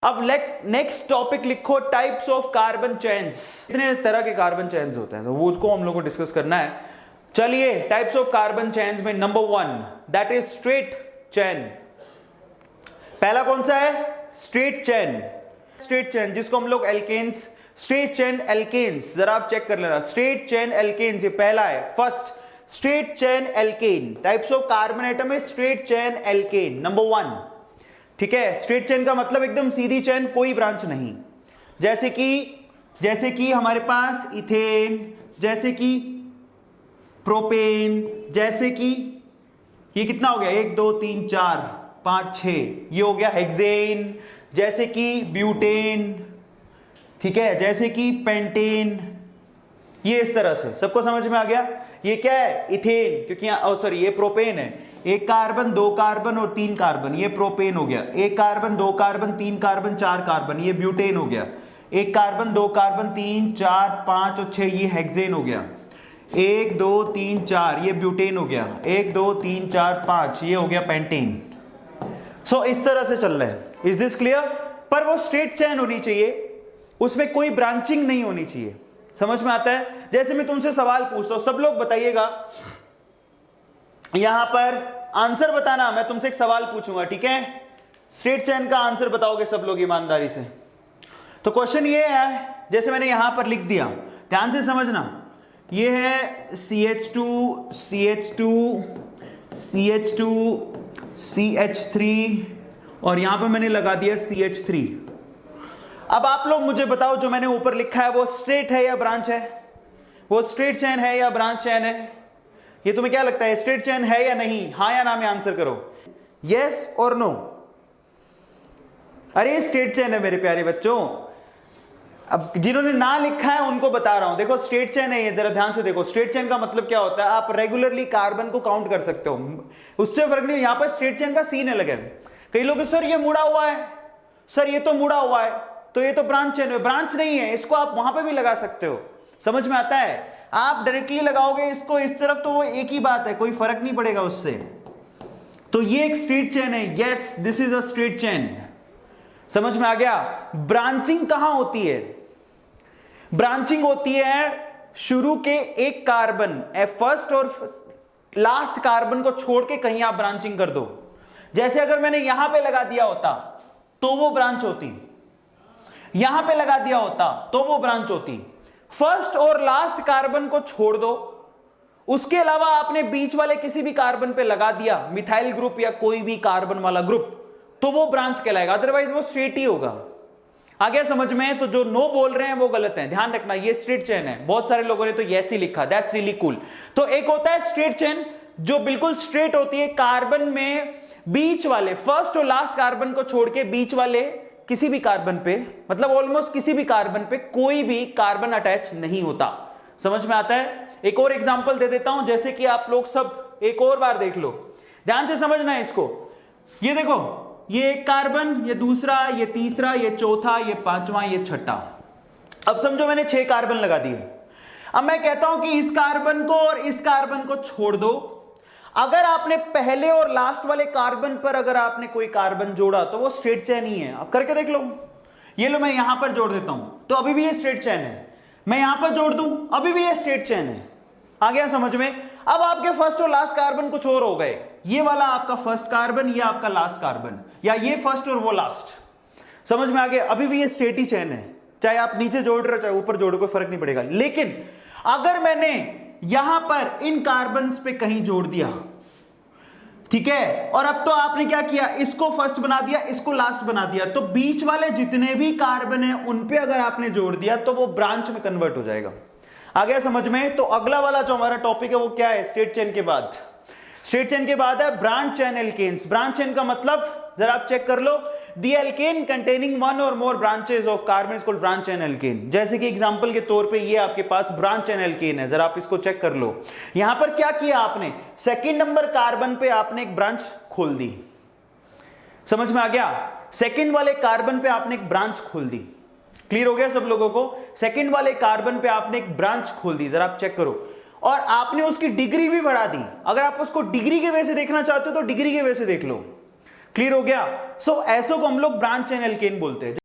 अब next topic लिखो types of carbon chains. कितने तरह के कार्बन चेन्स होते हैं तो वो उसको हम लोग को डिस्कस करना है। चलिए टाइप्स ऑफ कार्बन चेन्स में number 1 that is straight chain. पहला कौन सा है? Straight chain. स्ट्रेट चेन जिसको हम लोग एल्केन्स, स्ट्रेट चेन एल्केन्स, जरा आप चेक कर लेना। स्ट्रेट चेन एल्केन्स ये पहला है, first straight chain alkane. Types of carbon atom है स्ट्रेट चेन एल्केन नंबर 1। ठीक है, स्ट्रेट चेन का मतलब एकदम सीधी चेन, कोई ब्रांच नहीं। जैसे कि हमारे पास इथेन, जैसे कि प्रोपेन, जैसे कि ये कितना हो गया 1 2 3 4 5 6 ये हो गया हेक्सेन, जैसे कि ब्यूटेन, ठीक है, जैसे कि पेंटेन, ये इस तरह से। सबको समझ में आ गया? ये क्या है? इथेन, क्योंकि ये प्रोपेन है। 1 कार्बन 2 कार्बन और 3 कार्बन, ये प्रोपेन हो गया। 1 कार्बन 2 कार्बन 3 कार्बन 4 कार्बन, ये ब्यूटेन हो गया। 1 कार्बन 2 कार्बन 3 4 5 और 6 ये हेक्सेन हो गया। 1 2 3 4 ये ब्यूटेन हो गया। 1 2 3 4 5 ये हो गया पेंटेन। सो इस तरह से चल रहा है। Is this clear? पर वो स्ट्रेट चेन होनी चाहिए, उसमें कोई ब्रांचिंग नहीं होनी चाहिए। समझ में आता है? जैसे मैं तुमसे सवाल पूछता हूं, सब लोग बताइएगा, यहां पर आंसर बताना। मैं तुमसे एक सवाल पूछूंगा, ठीक है? स्ट्रेट चेन का आंसर बताओगे सब लोग ईमानदारी से। तो क्वेश्चन ये है, जैसे मैंने यहां पर लिख दिया, ध्यान से समझना। ये है CH2 CH2 CH2 CH3 और यहां पर मैंने लगा दिया CH3। अब आप लोग मुझे बताओ, जो मैंने ऊपर लिखा है वो स्ट्रेट है या ब्रांच है? वो स्ट्रेट चेन है या ब्रांच चेन है? ये तुम्हें क्या लगता है, स्ट्रेट चेन है या नहीं? हाँ या ना में आंसर करो, यस और नो। अरे स्ट्रेट चेन है मेरे प्यारे बच्चों। अब जिन्होंने ना लिखा है उनको बता रहा हूं, देखो स्ट्रेट चेन है ये, जरा ध्यान से देखो। स्ट्रेट चेन का मतलब क्या होता है? आप रेगुलरली कार्बन को काउंट कर सकते हो, उससे फर्क नहीं। यहां पर स्ट्रेट चेन का सीन अलग है। कई लोग सर ये मुड़ा हुआ है, सर ये तो मुड़ा हुआ है, तो ये तो ब्रांच चेन है। ब्रांच नहीं है, इसको आप वहां पे भी लगा सकते हो। समझ में आता है? आप डायरेक्टली लगाओगे इसको इस तरफ तो वो एक ही बात है, कोई फर्क नहीं पड़ेगा उससे। तो ये एक स्ट्रेट चेन है। Yes, this is a straight chain. समझ में आ गया? ब्रांचिंग कहां होती है? ब्रांचिंग होती है शुरू के एक कार्बन, फर्स्ट और लास्ट कार्बन को छोड़ के कहीं आप ब्रांचिंग कर दो। जैसे अगर मैंने यहां पे लगा दिया होता तो वो ब्रांच होती, यहां पे लगा दिया होता तो वो ब्रांच होती। फर्स्ट और लास्ट कार्बन को छोड़ दो, उसके अलावा आपने बीच वाले किसी भी कार्बन पे लगा दिया, मिथाइल ग्रुप या कोई भी कार्बन वाला ग्रुप, तो वो ब्रांच कहलाएगा, अदरवाइज वो स्ट्रेट ही होगा। आ गया समझ में? तो जो नो बोल रहे हैं वो गलत है, ध्यान रखना। ये स्ट्रेट चेन है। बहुत सारे लोगों ने तो यस ही लिखा, दैट्स रियली कूल। तो एक होता है स्ट्रेट चेन जो बिल्कुल स्ट्रेट होती है, कार्बन में बीच वाले फर्स्ट और लास्ट कार्बन को छोड़ के बीच वाले किसी भी कार्बन पे, मतलब ऑलमोस्ट किसी भी कार्बन पे कोई भी कार्बन अटैच नहीं होता। समझ में आता है? एक और एग्जांपल दे देता हूं, जैसे कि आप लोग सब एक और बार देख लो, ध्यान से समझना है इसको। ये देखो, ये एक कार्बन, ये दूसरा, ये तीसरा, ये चौथा, ये पांचवा, ये छठा। अब समझो मैंने 6 कार्बन लगा दिए। अब मैं कहता हूं कि इस कार्बन को और इस कार्बन को छोड़ दो। अगर आपने पहले और लास्ट वाले कार्बन पर अगर आपने कोई कार्बन जोड़ा तो वो स्ट्रेट चेन ही है। अब करके देख लो। ये लो, मैं यहां पर जोड़ देता हूं तो अभी भी ये स्ट्रेट चेन है। मैं यहां पर जोड़ दूं, अभी भी ये स्ट्रेट चेन है। आ गया समझ में? अब आपके फर्स्ट और लास्ट कार्बन कुछ और हो गए। ये वाला आपका फर्स्ट कार्बन, ये आपका लास्ट कार्बन, या ये फर्स्ट और वो लास्ट। समझ में आ गया? अभी भी ये स्ट्रेट ही चेन है, चाहे आप नीचे जोड़ रहे हो चाहे ऊपर जोड़, कोई फर्क नहीं पड़ेगा। लेकिन अगर मैंने यहां पर इन कार्बन पे कहीं जोड़ दिया, ठीक है, और अब तो आपने क्या किया, इसको फर्स्ट बना दिया, इसको लास्ट बना दिया, तो बीच वाले जितने भी कार्बन है उन पे अगर आपने जोड़ दिया तो वो ब्रांच में कन्वर्ट हो जाएगा। आ गया समझ में? तो अगला वाला जो हमारा टॉपिक है वो क्या है? स्ट्रेट चेन के बाद, स्ट्रेट चेन के बाद है branch chain alkanes. Branch chain का मतलब जरा आप चेक कर लो, दी एल्केन कंटेनिंग वन और more branches of carbon is called branch chain alkane. जैसे कि एग्जांपल के तौर पे ये आपके पास ब्रांच चेन एल्केन है, जरा आप इसको चेक कर लो। यहां पर क्या किया आपने, सेकंड नंबर कार्बन पे आपने एक ब्रांच खोल दी। समझ में आ गया? सेकंड वाले कार्बन पे आपने एक ब्रांच खोल दी। क्लियर हो गया सब लोगों को? सेकंड वाले कार्बन पे आपने एक ब्रांच खोल दी, जरा आप चेक करो। और आपने उसकी डिग्री भी बढ़ा दी। अगर आप उसको डिग्री के वे से देखना चाहते हो तो डिग्री के वे से देख लो। क्लियर हो गया? सो ऐसो को हम लोग ब्रांच चेन एल्केन बोलते हैं।